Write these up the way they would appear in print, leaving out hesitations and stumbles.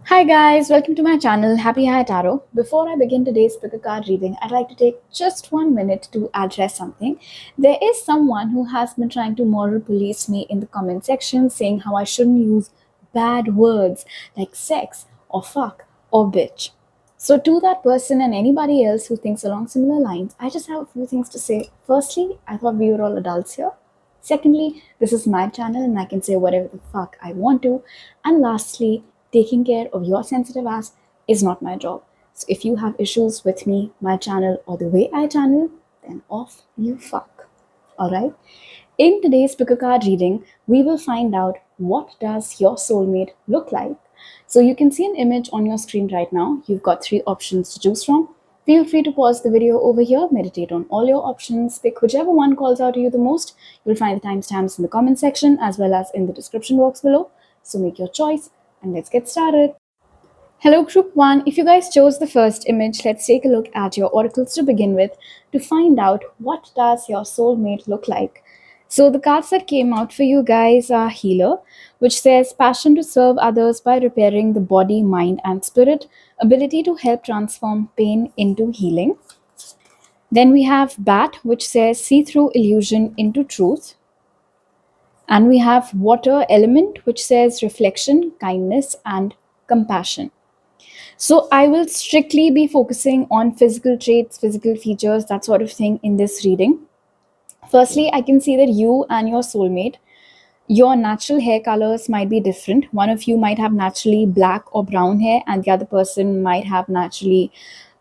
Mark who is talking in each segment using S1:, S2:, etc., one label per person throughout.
S1: Hi guys, welcome to my channel Happy High Tarot. Before I begin today's pick a card reading, I'd like to take just 1 minute to address something. There is someone who has been trying to moral police me in the comment section saying how I shouldn't use bad words like sex or fuck or bitch. So to that person and anybody else who thinks along similar lines, I just have a few things to say. Firstly, I thought we were all adults here. Secondly, this is my channel and I can say whatever the fuck I want to. And lastly, taking care of your sensitive ass is not my job. So if you have issues with me, my channel, or the way I channel, then off you fuck. Alright? In today's pick a card reading, we will find out what does your soulmate look like. So you can see an image on your screen right now. You've got 3 options to choose from. Feel free to pause the video over here, meditate on all your options, pick whichever one calls out to you the most. You'll find the timestamps in the comment section as well as in the description box below. So make your choice and let's get started. Hello group 1, if you guys chose the first image, let's take a look at your oracles to begin with to find out what does your soulmate look like. So the cards that came out for you guys are Healer, which says passion to serve others by repairing the body, mind and spirit, ability to help transform pain into healing. Then we have Bat, which says see through illusion into truth. And we have Water Element, which says reflection, kindness and compassion. So I will strictly be focusing on physical traits, physical features, that sort of thing in this reading. Firstly, I can see that you and your soulmate, your natural hair colors might be different. One of you might have naturally black or brown hair and the other person might have naturally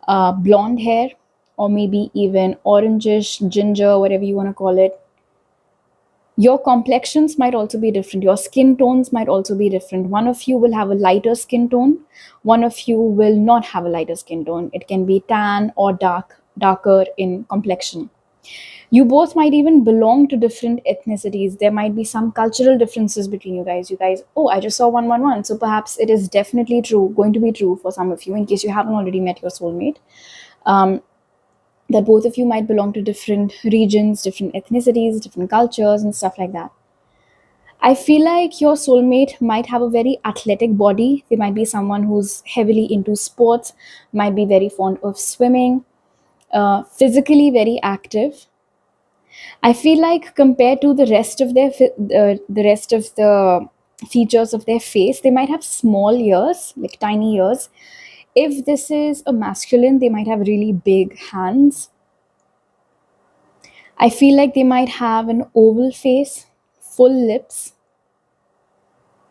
S1: blonde hair, or maybe even orangish, ginger, whatever you want to call it. Your complexions might also be different. Your skin tones might also be different. One of you will have a lighter skin tone. One of you will not have a lighter skin tone. It can be tan or darker in complexion. You both might even belong to different ethnicities. There might be some cultural differences between you guys. Oh, I just saw 111. So perhaps it is definitely going to be true for some of you in case you haven't already met your soulmate. That both of you might belong to different regions, different ethnicities, different cultures, and stuff like that. I feel like your soulmate might have a very athletic body. They might be someone who's heavily into sports, might be very fond of swimming, physically very active. I feel like compared to the rest of the features of their face, they might have small ears, like tiny ears. If this is a masculine, they might have really big hands. I feel like they might have an oval face, full lips.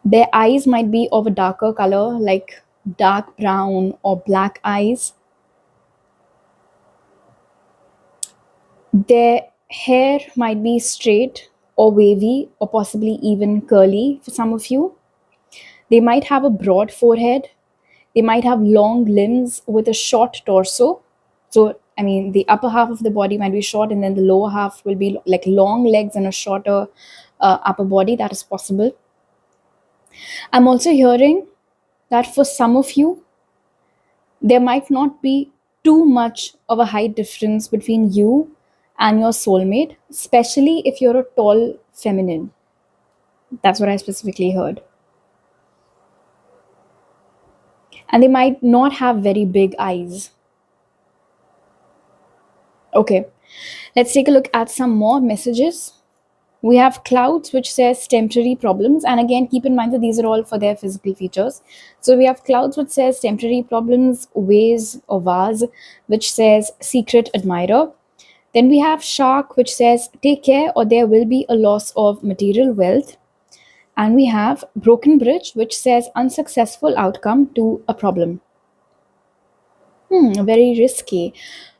S1: Their eyes might be of a darker color, like dark brown or black eyes. Their hair might be straight or wavy or possibly even curly for some of you. They might have a broad forehead. They might have long limbs with a short torso. So, I mean, the upper half of the body might be short, and then the lower half will be like long legs and a shorter upper body. That is possible. I'm also hearing that for some of you, there might not be too much of a height difference between you and your soulmate, especially if you're a tall feminine. That's what I specifically heard. And they might not have very big eyes. Okay, let's take a look at some more messages. We have Clouds, which says temporary problems. And again, keep in mind that these are all for their physical features. So we have Clouds, which says temporary problems, Ways or Vase, which says secret admirer. Then we have Shark, which says take care or there will be a loss of material wealth. And we have Broken Bridge, which says unsuccessful outcome to a problem. Very risky.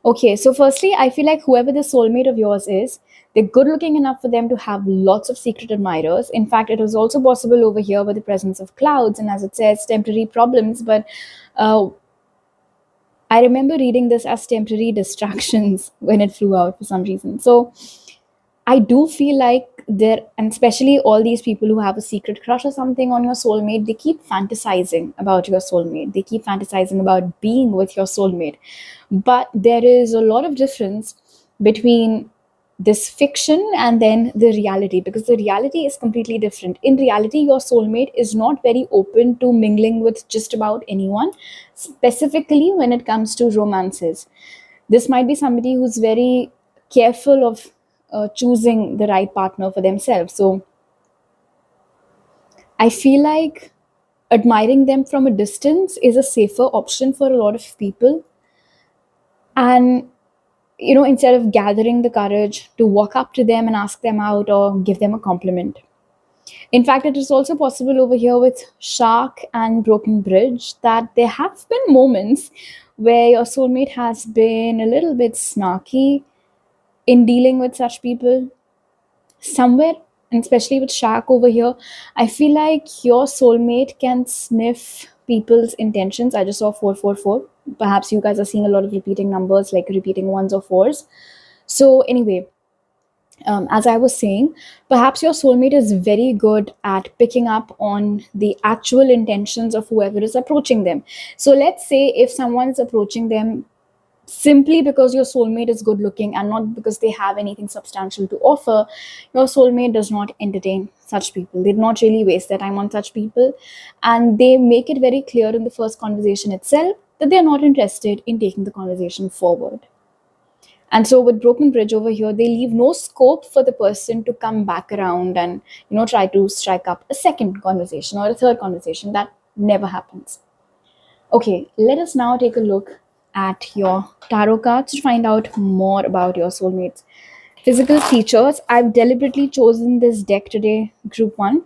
S1: Okay, so firstly, I feel like whoever the soulmate of yours is, they're good looking enough for them to have lots of secret admirers. In fact, it was also possible over here with the presence of clouds and, as it says, temporary problems. But I remember reading this as temporary distractions when it flew out for some reason. So I do feel like there, and especially all these people who have a secret crush or something on your soulmate, they keep fantasizing about your soulmate. They keep fantasizing about being with your soulmate. But there is a lot of difference between this fiction and then the reality, because the reality is completely different. In reality, your soulmate is not very open to mingling with just about anyone, specifically when it comes to romances. This might be somebody who's very careful of choosing the right partner for themselves. So I feel like admiring them from a distance is a safer option for a lot of people. And instead of gathering the courage to walk up to them and ask them out or give them a compliment. In fact, it is also possible over here with Shark and Broken Bridge that there have been moments where your soulmate has been a little bit snarky in dealing with such people. Somewhere, and especially with Shark over here, I feel like your soulmate can sniff people's intentions. I just saw 444. Perhaps you guys are seeing a lot of repeating numbers, like repeating ones or fours. So, anyway, as I was saying, perhaps your soulmate is very good at picking up on the actual intentions of whoever is approaching them. So, let's say if someone is approaching them simply because your soulmate is good looking and not because they have anything substantial to offer, your soulmate does not entertain such people. They do not really waste their time on such people. And they make it very clear in the first conversation itself that they are not interested in taking the conversation forward. And so with Broken Bridge over here, they leave no scope for the person to come back around and try to strike up a second conversation or a third conversation. That never happens. Okay, let us now take a look at your tarot cards to find out more about your soulmates. Physical features. I've deliberately chosen this deck today, group 1,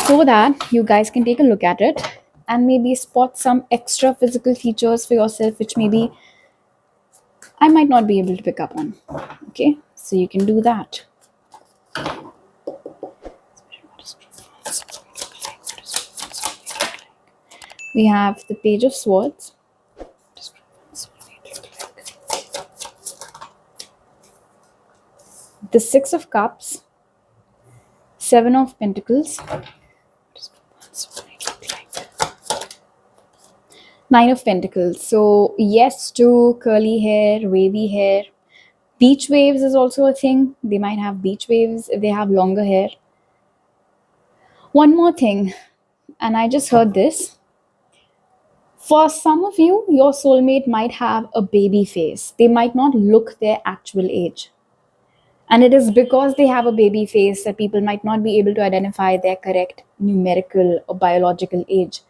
S1: so that you guys can take a look at it and maybe spot some extra physical features for yourself, which maybe I might not be able to pick up on. Okay, so you can do that. We have the Page of Swords, the Six of Cups, Seven of Pentacles, Nine of Pentacles. So yes to curly hair, wavy hair. Beach waves is also a thing. They might have beach waves if they have longer hair. One more thing, and I just heard this. For some of you, your soulmate might have a baby face. They might not look their actual age. And it is because they have a baby face that people might not be able to identify their correct numerical or biological age.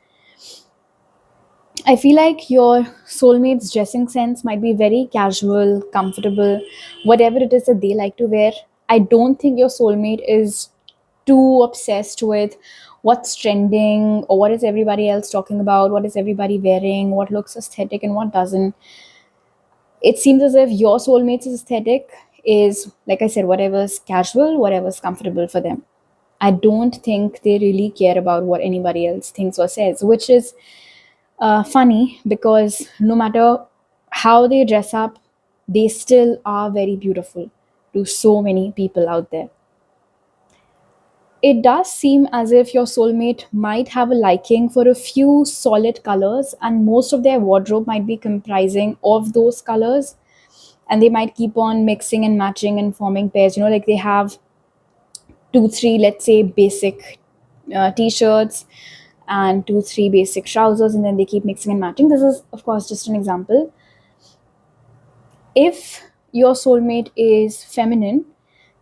S1: I feel like your soulmate's dressing sense might be very casual, comfortable, whatever it is that they like to wear. I don't think your soulmate is too obsessed with what's trending or what is everybody else talking about, what is everybody wearing, what looks aesthetic and what doesn't. It seems as if your soulmate's aesthetic is, like I said, whatever's casual, whatever's comfortable for them. I don't think they really care about what anybody else thinks or says, which is funny because no matter how they dress up, they still are very beautiful to so many people out there. It does seem as if your soulmate might have a liking for a few solid colors, and most of their wardrobe might be comprising of those colors. And they might keep on mixing and matching and forming pairs. Like they have two, three, let's say, basic t-shirts and two, three basic trousers, and then they keep mixing and matching. This is, of course, just an example. If your soulmate is feminine,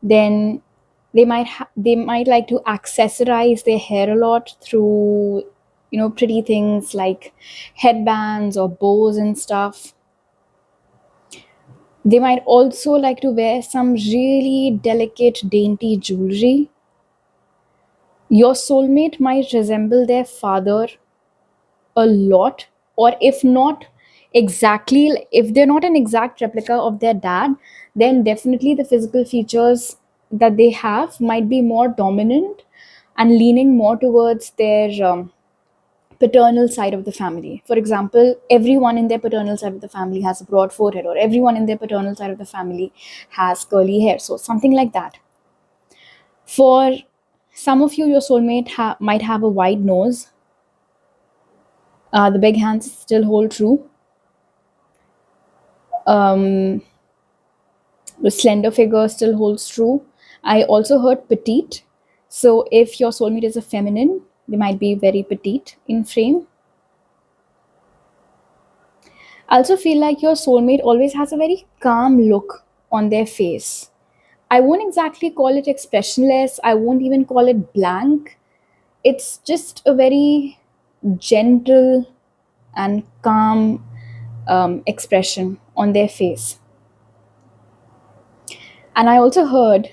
S1: then they might like to accessorize their hair a lot through pretty things like headbands or bows and stuff. They might also like to wear some really delicate, dainty jewelry. Your soulmate might resemble their father a lot, or if not exactly, if they're not an exact replica of their dad, then definitely the physical features that they have might be more dominant and leaning more towards their paternal side of the family. For example, everyone in their paternal side of the family has a broad forehead, or everyone in their paternal side of the family has curly hair. So, something like that. For some of you, your soulmate might have a wide nose. The big hands still hold true. Um, The slender figure still holds true. I also heard petite. So if your soulmate is a feminine, they might be very petite in frame. I also feel like your soulmate always has a very calm look on their face. I won't exactly call it expressionless, I won't even call it blank. It's just a very gentle and calm expression on their face. And I also heard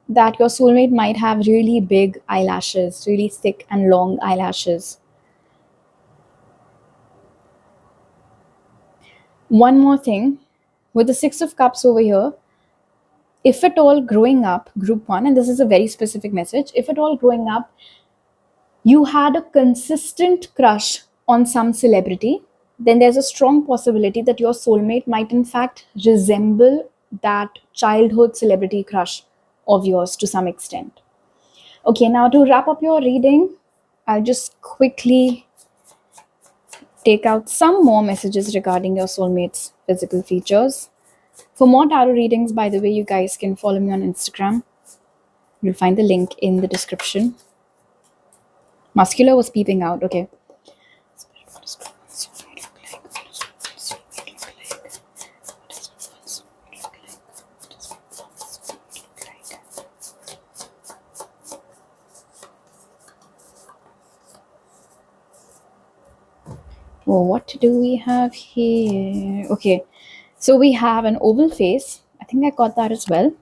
S1: that your soulmate might have really big eyelashes, really thick and long eyelashes. One more thing, with the Six of Cups over here, if at all growing up, group one, and this is a very specific message, if at all growing up, you had a consistent crush on some celebrity, then there's a strong possibility that your soulmate might, in fact, resemble that childhood celebrity crush of yours to some extent. Okay, now to wrap up your reading, I'll just quickly take out some more messages regarding your soulmate's physical features. For more tarot readings, by the way, you guys can follow me on Instagram. You'll find the link in the description. Muscular was peeping out. Okay. Oh, what do we have here? Okay. So we have an oval face. I think I got that as well.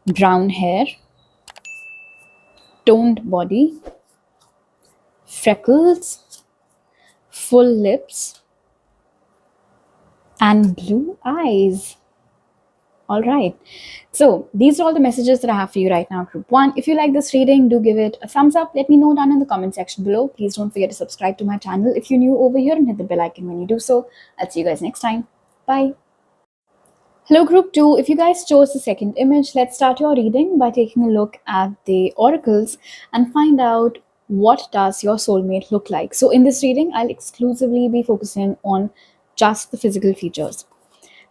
S1: Brown hair. Toned body. Freckles. Full lips. And blue eyes. All right. So these are all the messages that I have for you right now, group one. If you like this reading, do give it a thumbs up. Let me know down in the comment section below. Please don't forget to subscribe to my channel if you're new over here, and hit the bell icon when you do so. I'll see you guys next time. Bye. Hello, group two. If you guys chose the second image, let's start your reading by taking a look at the oracles and find out what does your soulmate look like. So in this reading, I'll exclusively be focusing on just the physical features.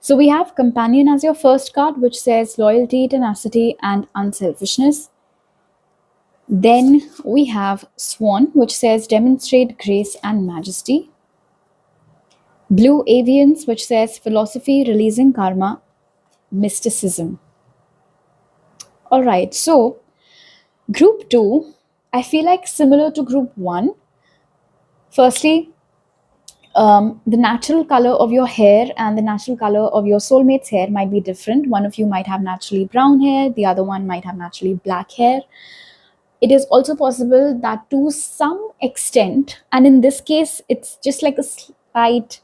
S1: So we have Companion as your first card, which says loyalty, tenacity, and unselfishness. Then we have Swan, which says demonstrate grace and majesty. Blue Avians, which says philosophy, releasing karma, mysticism. All right, so group two, I feel like similar to group one. Firstly, the natural color of your hair and the natural color of your soulmate's hair might be different. One of you might have naturally brown hair, the other one might have naturally black hair. It is also possible that to some extent, and in this case, it's just like a slight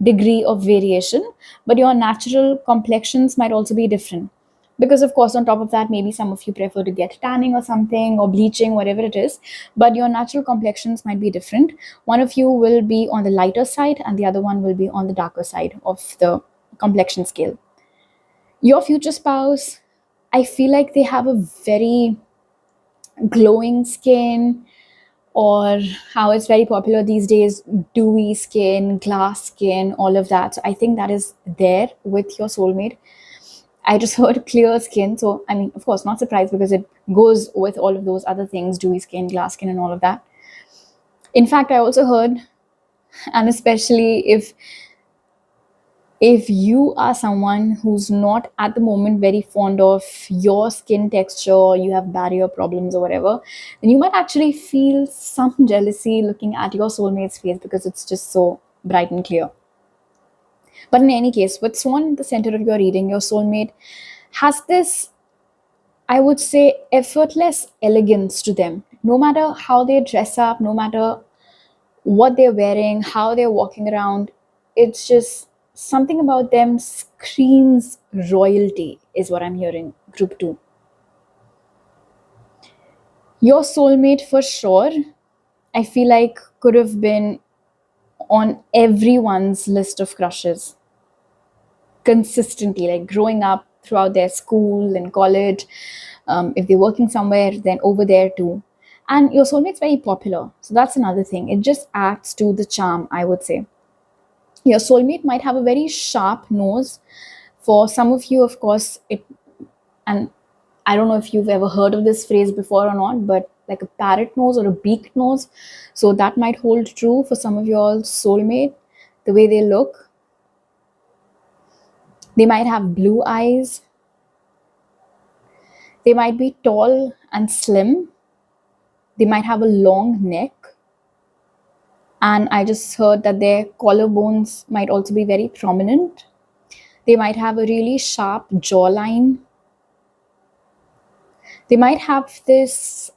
S1: degree of variation, but your natural complexions might also be different. Because, of course, on top of that, maybe some of you prefer to get tanning or something, or bleaching, whatever it is, but your natural complexions might be different. One of you will be on the lighter side, and the other one will be on the darker side of the complexion scale. Your future spouse, I feel like they have a very glowing skin, or how it's very popular these days, dewy skin, glass skin, all of that. So I think that is there with your soulmate. I just heard clear skin, so I mean, of course, not surprised because it goes with all of those other things, dewy skin, glass skin, and all of that. In fact, I also heard, and especially if you are someone who's not at the moment very fond of your skin texture, you have barrier problems or whatever, then you might actually feel some jealousy looking at your soulmate's face because it's just so bright and clear. But in any case, with Swan in the center of your reading, your soulmate has this, I would say, effortless elegance to them. No matter how they dress up, no matter what they're wearing, how they're walking around, it's just something about them screams royalty, is what I'm hearing, group two. Your soulmate, for sure, I feel like could have been on everyone's list of crushes consistently, like growing up throughout their school and college. If they're working somewhere, then over there too. And your soulmate's very popular. So that's another thing. It just adds to the charm, I would say. Your soulmate might have a very sharp nose For some of you, of course, and I don't know if you've ever heard of this phrase before or not, but like a parrot nose or a beaked nose. So that might hold true for some of your soulmate, the way they look. They might have blue eyes. They might be tall and slim. They might have a long neck. And I just heard that their collarbones might also be very prominent. They might have a really sharp jawline. They might have this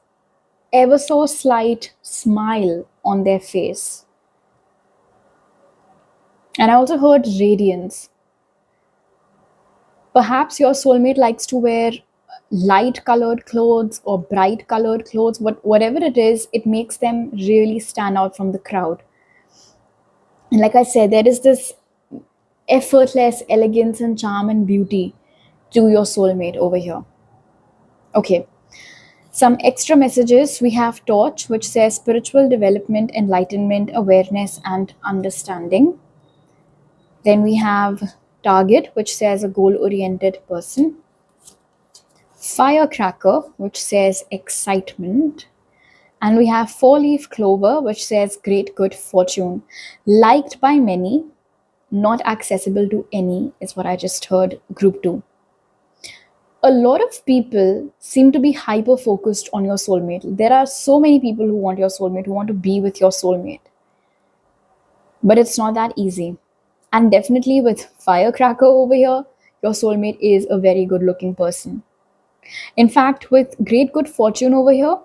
S1: ever so slight smile on their face. And I also heard radiance. Perhaps your soulmate likes to wear light colored clothes or bright colored clothes, whatever it is, it makes them really stand out from the crowd. And like I said, there is this effortless elegance and charm and beauty to your soulmate over here. Okay, some extra messages. We have Torch, which says spiritual development, enlightenment, awareness, and understanding. Then we have Target, which says a goal oriented person. Firecracker, which says excitement. And we have Four Leaf Clover, which says great good fortune. Liked by many, not accessible to any, is what I just heard, group 2. A lot of people seem to be hyper focused on your soulmate. There are so many people who want your soulmate, who want to be with your soulmate. But it's not that easy. And definitely with Firecracker over here, your soulmate is a very good looking person. In fact, with great good fortune over here,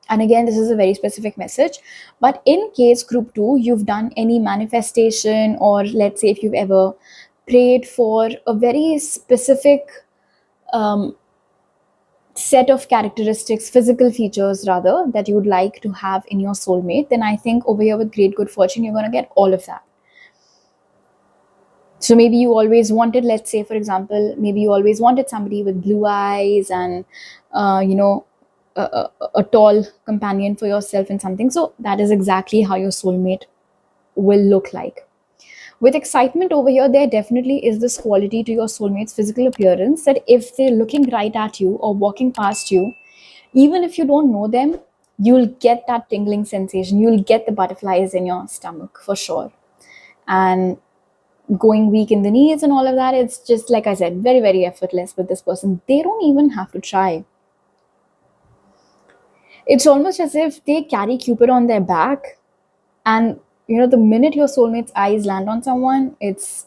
S1: and again, this is a very specific message, but in case group 2, you've done any manifestation, or let's say if you've ever prayed for a very specific set of characteristics, physical features rather, that you would like to have in your soulmate, then I think over here with great good fortune, you're going to get all of that. So maybe you always wanted, let's say, for example, maybe you always wanted somebody with blue eyes and, a tall companion for yourself and something. So that is exactly how your soulmate will look like. With excitement over here, there definitely is this quality to your soulmate's physical appearance that if they're looking right at you or walking past you, even if you don't know them, you'll get that tingling sensation. You'll get the butterflies in your stomach for sure. And going weak in the knees and all of that, it's just, like I said, very, very effortless with this person. They don't even have to try. It's almost as if they carry Cupid on their back. And, the minute your soulmate's eyes land on someone, it's,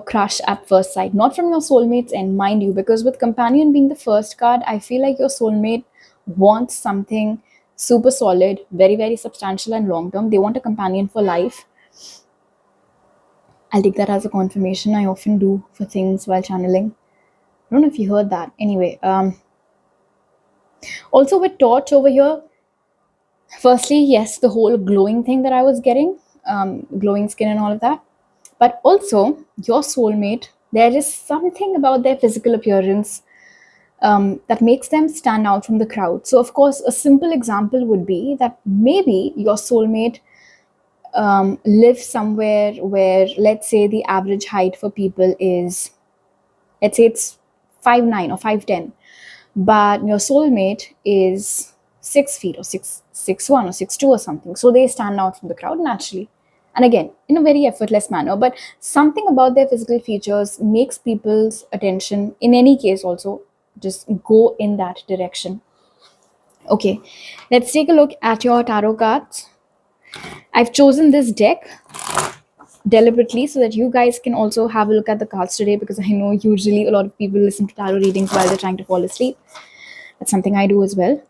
S1: crush at first sight. Not from your soulmate's end, mind you, because with Companion being the first card, I feel like your soulmate wants something super solid, very, very substantial and long term. They want a companion for life. I'll take that as a confirmation. I often do for things while channeling. I don't know if you heard that. Anyway, also with Torch over here, firstly, yes, the whole glowing thing that I was getting, glowing skin and all of that. But also, your soulmate, there is something about their physical appearance that makes them stand out from the crowd. So, of course, a simple example would be that maybe your soulmate live somewhere where, let's say, the average height for people is, let's say it's 5'9" or 5'10", but your soulmate is 6 feet or 6'1" or 6'2" or something. So they stand out from the crowd naturally. And again, in a very effortless manner. But something about their physical features makes people's attention, in any case, also just go in that direction. Okay, let's take a look at your tarot cards. I've chosen this deck deliberately so that you guys can also have a look at the cards today, because I know usually a lot of people listen to tarot readings while they're trying to fall asleep. That's something I do as well.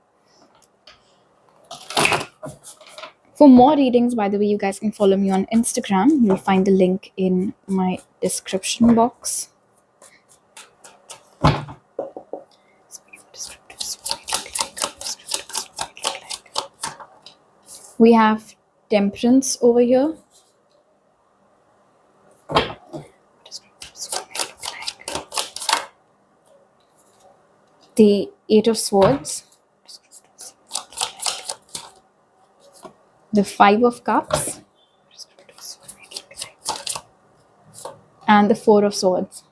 S1: For more readings, by the way, you guys can follow me on Instagram. You'll find the link in my description box. We have Temperance over here. The Eight of Swords. The Five of Cups. and the Four of Swords.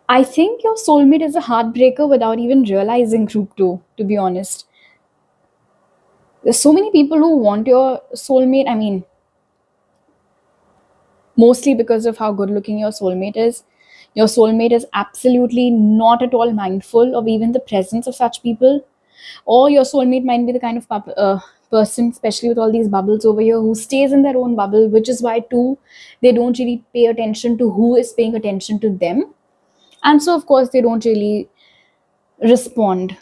S1: I think your soulmate is a heartbreaker without even realizing group two, to be honest. There's so many people who want your soulmate. I mean, mostly because of how good looking your soulmate is. Your soulmate is absolutely not at all mindful of even the presence of such people. Or your soulmate might be the kind of person, especially with all these bubbles over here, who stays in their own bubble, which is why, too, they don't really pay attention to who is paying attention to them. And so, of course, they don't really respond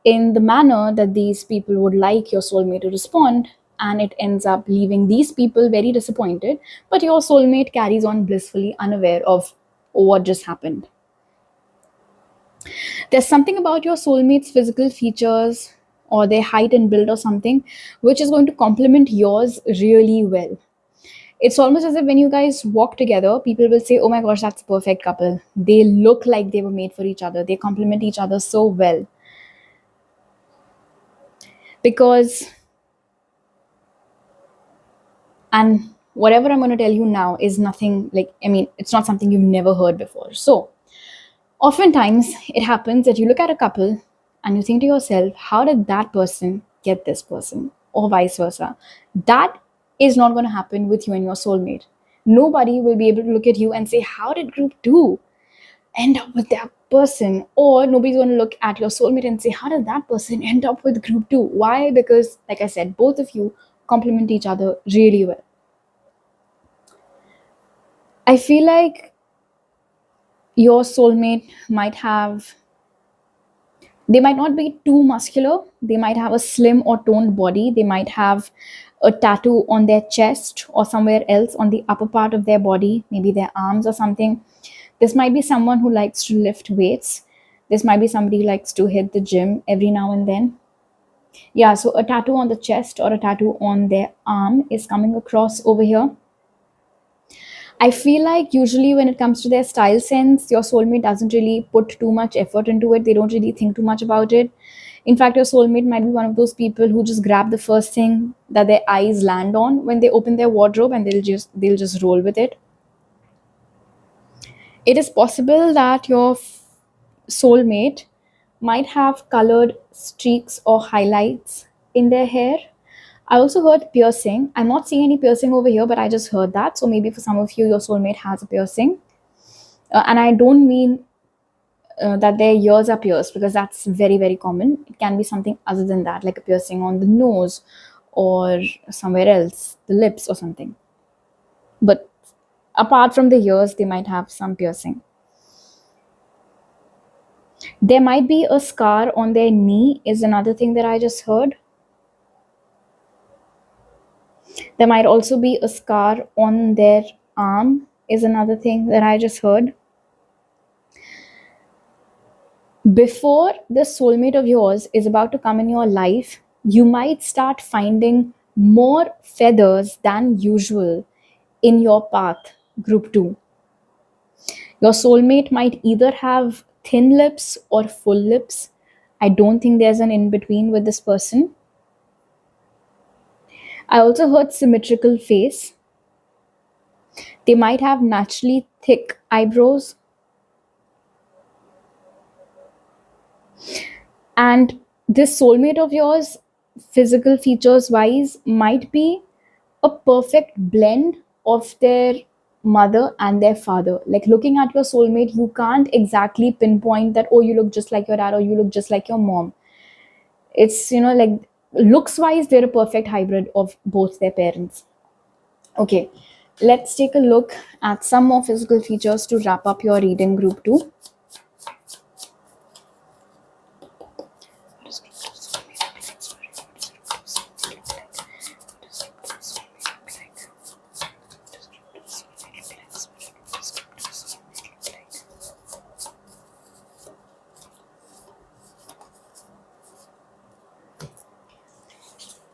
S1: in the manner that these people would like your soulmate to respond, and it ends up leaving these people very disappointed, but your soulmate carries on blissfully unaware of what just happened. There's something about your soulmate's physical features or their height and build or something which is going to complement yours really well. It's almost as if when you guys walk together, people will say, oh my gosh, that's a perfect couple. They look like they were made for each other. They complement each other so well. Because, and whatever I'm going to tell you now is nothing like, I mean, it's not something you've never heard before. So, oftentimes it happens that you look at a couple and you think to yourself, how did that person get this person? Or vice versa. That is not going to happen with you and your soulmate. Nobody will be able to look at you and say, how did group two end up with that person? Or nobody's going to look at your soulmate and say, how did that person end up with group two? Why? Because, like I said, both of you complement each other really well. I feel like your soulmate might have, they might not be too muscular. They might have a slim or toned body. They might have a tattoo on their chest or somewhere else on the upper part of their body, maybe their arms or something. This might be someone who likes to lift weights. This might be somebody who likes to hit the gym every now and then. Yeah, so a tattoo on the chest or a tattoo on their arm is coming across over here. I feel like usually when it comes to their style sense, your soulmate doesn't really put too much effort into it. They don't really think too much about it. In fact, your soulmate might be one of those people who just grab the first thing that their eyes land on when they open their wardrobe, and they'll just roll with it. It is possible that your soulmate might have colored streaks or highlights in their hair. I also heard piercing. I'm not seeing any piercing over here, but I just heard that. So maybe for some of you, your soulmate has a piercing. And I don't mean that their ears are pierced, because that's very, very common. It can be something other than that, like a piercing on the nose or somewhere else, the lips or something. But apart from the ears, they might have some piercing. There might be a scar on their knee, is another thing that I just heard. There might also be a scar on their arm, is another thing that I just heard. Before this soulmate of yours is about to come in your life, you might start finding more feathers than usual in your path, group two. Your soulmate might either have thin lips or full lips. I don't think there's an in between with this person. I also heard symmetrical face. They might have naturally thick eyebrows. And this soulmate of yours, physical features wise, might be a perfect blend of their mother and their father. Like looking at your soulmate, you can't exactly pinpoint that, oh, you look just like your dad or you look just like your mom. It's, like looks wise, they're a perfect hybrid of both their parents. Okay, let's take a look at some more physical features to wrap up your reading, group two.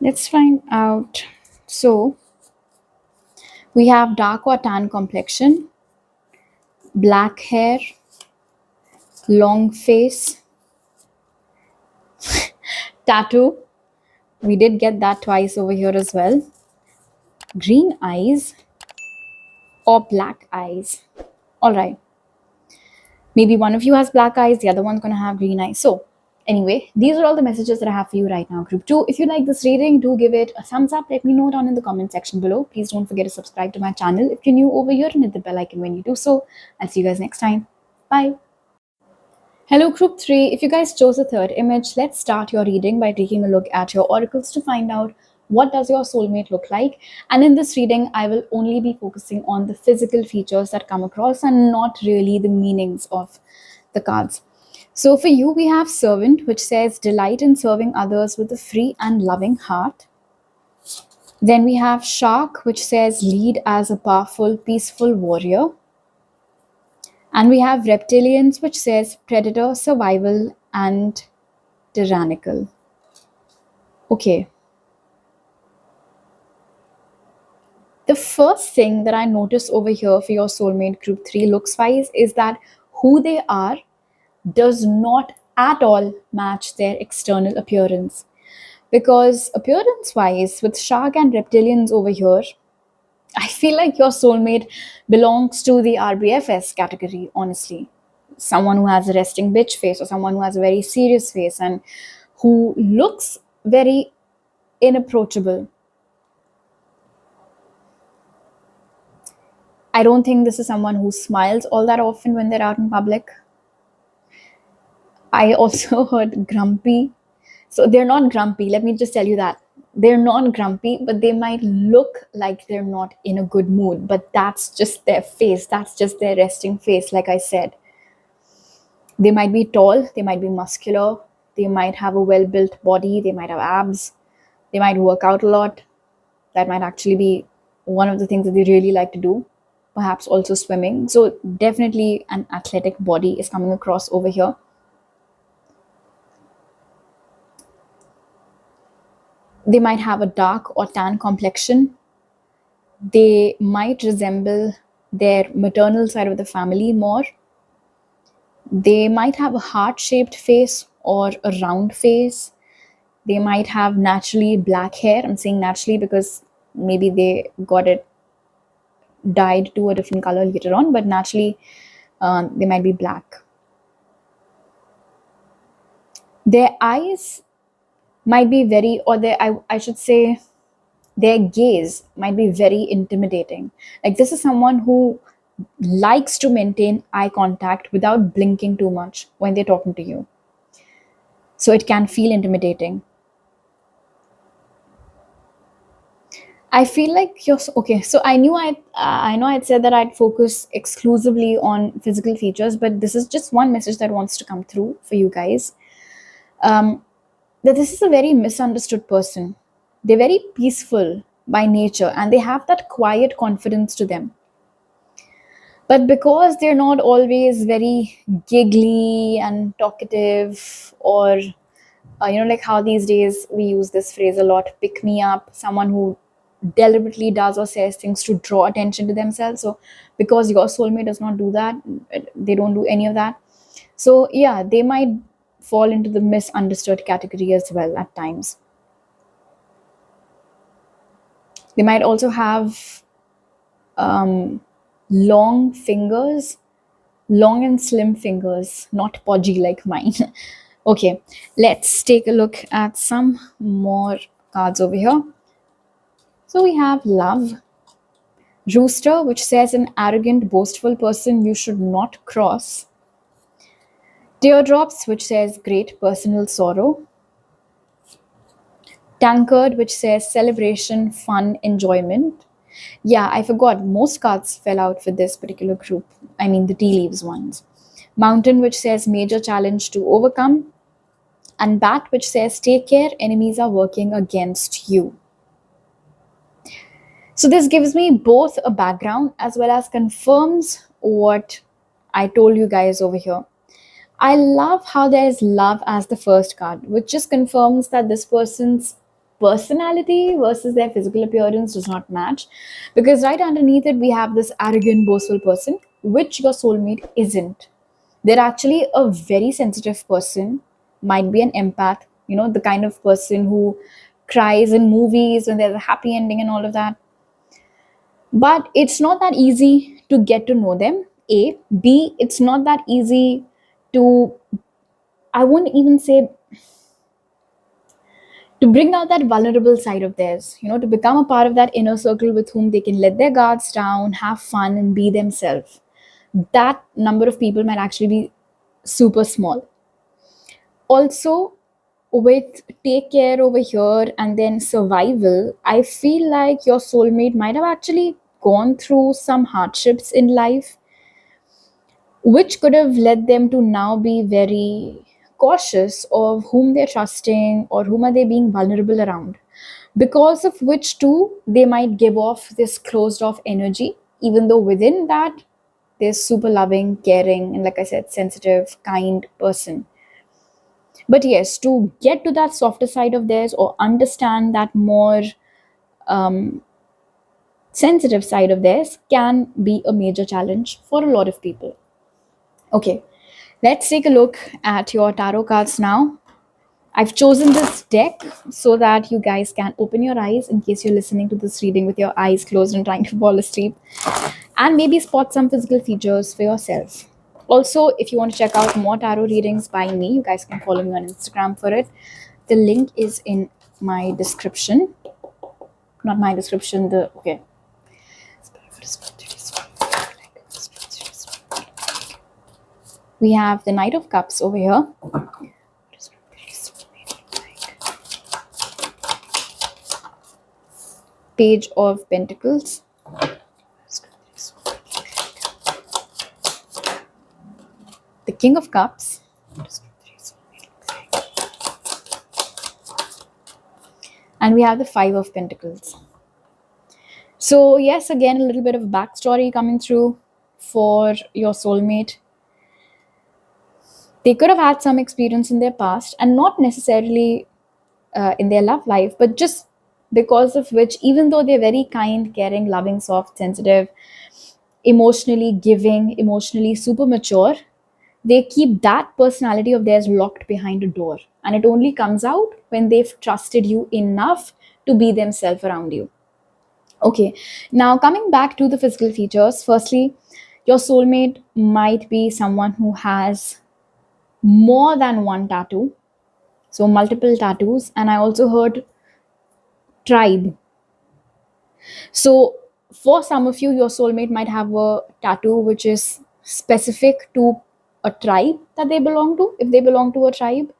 S1: Let's find out. So, we have dark or tan complexion, black hair, long face, tattoo. We did get that twice over here as well. Green eyes or black eyes. All right. Maybe one of you has black eyes, the other one's going to have green eyes. So, anyway, these are all the messages that I have for you right now, group 2. If you like this reading, do give it a thumbs up. Let me know down in the comment section below. Please don't forget to subscribe to my channel if you're new over here, and hit the bell icon when you do so. I'll see you guys next time. Bye. Hello, group 3. If you guys chose the third image, let's start your reading by taking a look at your oracles to find out what does your soulmate look like. And in this reading, I will only be focusing on the physical features that come across and not really the meanings of the cards. So for you, we have servant, which says delight in serving others with a free and loving heart. Then we have shark, which says lead as a powerful, peaceful warrior. And we have reptilians, which says predator, survival, and tyrannical. Okay. The first thing that I notice over here for your soulmate group 3 looks wise is that who they are does not at all match their external appearance. Because appearance wise, with shark and reptilians over here, I feel like your soulmate belongs to the 𝑟BFS category, honestly. Someone who has a resting bitch face, or someone who has a very serious face and who looks very inapproachable. I don't think this is someone who smiles all that often when they're out in public. I also heard grumpy. So they're not grumpy, let me just tell you that. They're not grumpy, but they might look like they're not in a good mood. But that's just their face. That's just their resting face, like I said. They might be tall, they might be muscular, they might have a well-built body, they might have abs, they might work out a lot. That might actually be one of the things that they really like to do. Perhaps also swimming. So definitely an athletic body is coming across over here. They might have a dark or tan complexion. They might resemble their maternal side of the family more. They might have a heart-shaped face or a round face. They might have naturally black hair. I'm saying naturally because maybe they got it dyed to a different color later on, but naturally they might be black. Their eyes might be very, or I should say, their gaze might be very intimidating. Like this is someone who likes to maintain eye contact without blinking too much when they're talking to you. So it can feel intimidating. I feel like you're okay. So I know I'd said that I'd focus exclusively on physical features, but this is just one message that wants to come through for you guys. That this is a very misunderstood person. They're very peaceful by nature and they have that quiet confidence to them. But because they're not always very giggly and talkative, or like how these days we use this phrase a lot, pick me up, someone who deliberately does or says things to draw attention to themselves. So because your soulmate does not do that, they don't do any of that. So yeah, they might fall into the misunderstood category as well at times. They might also have long fingers, long and slim fingers, not podgy like mine. Okay, let's take a look at some more cards over here. So we have love, rooster, which says an arrogant, boastful person you should not cross. Teardrops, which says great personal sorrow. Tankard, which says celebration, fun, enjoyment. Yeah, I forgot. Most cards fell out for this particular group. I mean, the tea leaves ones. Mountain, which says major challenge to overcome. And bat, which says take care, enemies are working against you. So this gives me both a background as well as confirms what I told you guys over here. I love how there's love as the first card, which just confirms that this person's personality versus their physical appearance does not match. Because right underneath it, we have this arrogant, boastful person, which your soulmate isn't. They're actually a very sensitive person, might be an empath, the kind of person who cries in movies when there's a happy ending and all of that. But it's not that easy to get to know them. A. B, it's not that easy to, I wouldn't even say, to bring out that vulnerable side of theirs, to become a part of that inner circle with whom they can let their guards down, have fun, and be themselves. That number of people might actually be super small. Also, with take care over here and then survival, I feel like your soulmate might have actually gone through some hardships in life, which could have led them to now be very cautious of whom they're trusting or whom are they being vulnerable around, because of which too they might give off this closed off energy, even though within that they're super loving, caring, and like I said, sensitive, kind person. But yes, to get to that softer side of theirs or understand that more um, sensitive side of theirs can be a major challenge for a lot of people. Okay, let's take a look at your tarot cards now. I've chosen this deck so that you guys can open your eyes in case you're listening to this reading with your eyes closed and trying to fall asleep, and maybe spot some physical features for yourself. Also, if you want to check out more tarot readings by me, you guys can follow me on Instagram for it. The link is in my description. Not my description, the okay. We have the Knight of Cups over here. Page of Pentacles. The King of Cups. And we have the Five of Pentacles. So yes, again, a little bit of backstory coming through for your soulmate. They could have had some experience in their past, and not necessarily in their love life, but just because of which, even though they're very kind, caring, loving, soft, sensitive, emotionally giving, emotionally super mature, they keep that personality of theirs locked behind a door. And it only comes out when they've trusted you enough to be themselves around you. Okay, now coming back to the physical features, firstly, your soulmate might be someone who has more than one tattoo, so multiple tattoos, and I also heard tribe. So, for some of you, your soulmate might have a tattoo which is specific to a tribe that they belong to, if they belong to a tribe,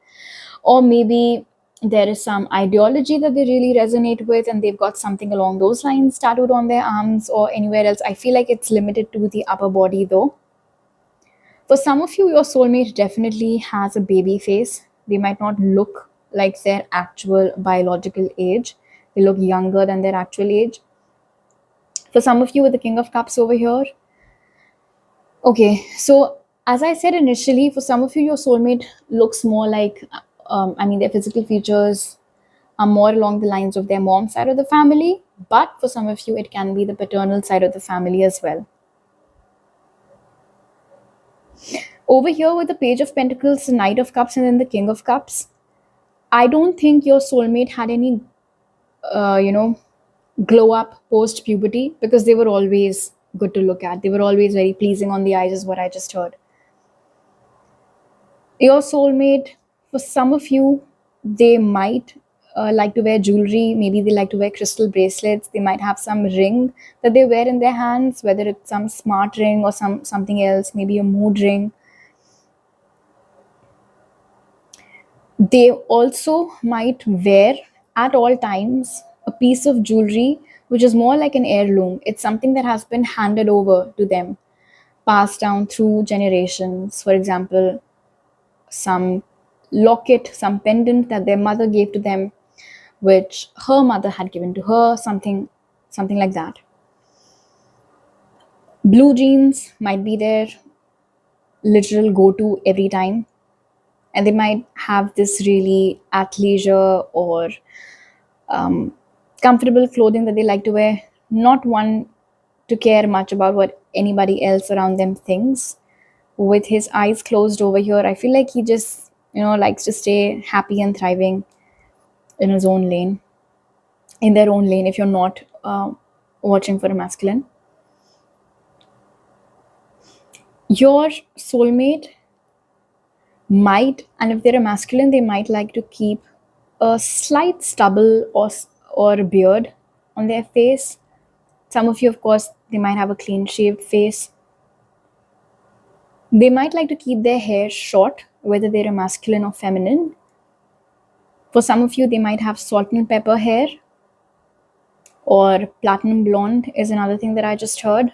S1: or maybe there is some ideology that they really resonate with and they've got something along those lines tattooed on their arms or anywhere else. I feel like it's limited to the upper body though. For some of you, your soulmate definitely has a baby face. They might not look like their actual biological age, they look younger than their actual age. For some of you with the King of Cups over here, okay, so as I said initially, for some of you, your soulmate looks more like, their physical features are more along the lines of their mom's side of the family, but for some of you, it can be the paternal side of the family as well. Over here with the Page of Pentacles, the Knight of Cups, and then the King of Cups, I don't think your soulmate had any, uh, you know, glow up post puberty, because they were always good to look at. They were always very pleasing on the eyes, is what I just heard. Your soulmate, for some of you, they might like to wear jewelry. Maybe they like to wear crystal bracelets. They might have some ring that they wear in their hands, whether it's some smart ring or something else, maybe a mood ring. They also might wear at all times a piece of jewelry which is more like an heirloom. It's something that has been handed over to them, passed down through generations. For example, some locket, some pendant that their mother gave to them, which her mother had given to her, something like that. Blue jeans might be their literal go-to every time, and they might have this really athleisure or comfortable clothing that they like to wear, not one to care much about what anybody else around them thinks. With his eyes closed over here, I feel like he just, likes to stay happy and thriving in his own lane, in their own lane, if you're not watching for a masculine. Your soulmate might, and if they're a masculine, they might like to keep a slight stubble or a beard on their face. Some of you, of course, they might have a clean shaved face. They might like to keep their hair short, whether they're a masculine or feminine. For some of you, they might have salt and pepper hair, or platinum blonde is another thing that I just heard.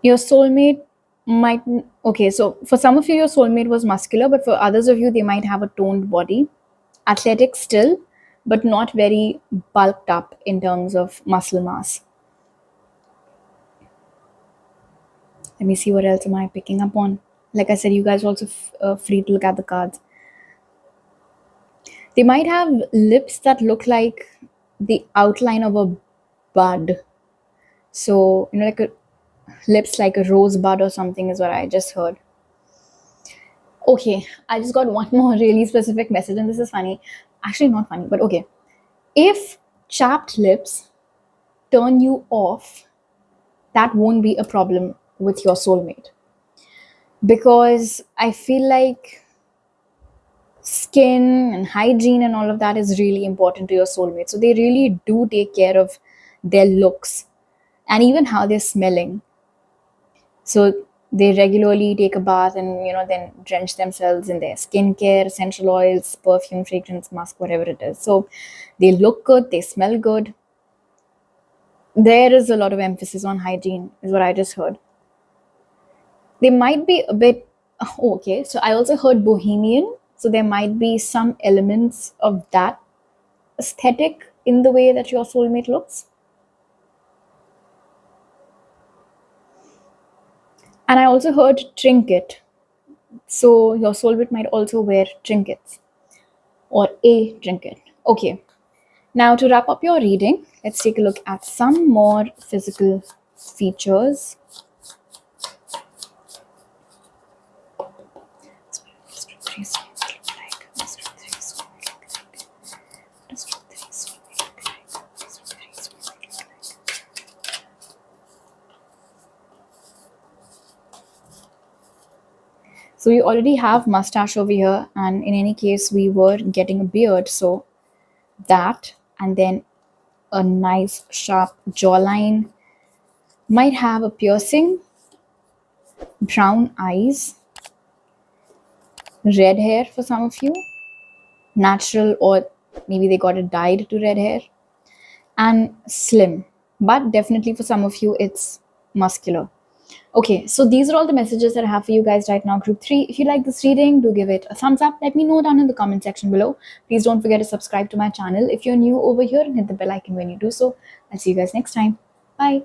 S1: Your soulmate might, okay, so for some of you, your soulmate was muscular, but for others of you, they might have a toned body, athletic still, but not very bulked up in terms of muscle mass. Let me see what else am I picking up on. Like I said, you guys are also free to look at the cards. They might have lips that look like the outline of a bud. So, like lips like a rosebud or something is what I just heard. Okay, I just got one more really specific message, and this is funny. Actually, not funny, but okay. If chapped lips turn you off, that won't be a problem with your soulmate. Because I feel like skin and hygiene and all of that is really important to your soulmate. So they really do take care of their looks and even how they're smelling. So they regularly take a bath and then drench themselves in their skincare, essential oils, perfume, fragrance, mask, whatever it is. So they look good, they smell good. There is a lot of emphasis on hygiene, is what I just heard. They might be a bit okay. So I also heard bohemian. So there might be some elements of that aesthetic in the way that your soulmate looks. And I also heard trinket. So your soulmate might also wear trinkets or a trinket. Okay. Now to wrap up your reading, let's take a look at some more physical features. So we already have mustache over here, and in any case, we were getting a beard. So that, and then a nice sharp jawline, might have a piercing, brown eyes, red hair for some of you, natural, or maybe they got it dyed to red hair, and slim. But definitely for some of you, it's muscular. Okay, so these are all the messages that I have for you guys right now, group 3. If you like this reading, do give it a thumbs up. Let me know down in the comment section below. Please don't forget to subscribe to my channel if you're new over here, and hit the bell icon when you do so. I'll see you guys next time. Bye.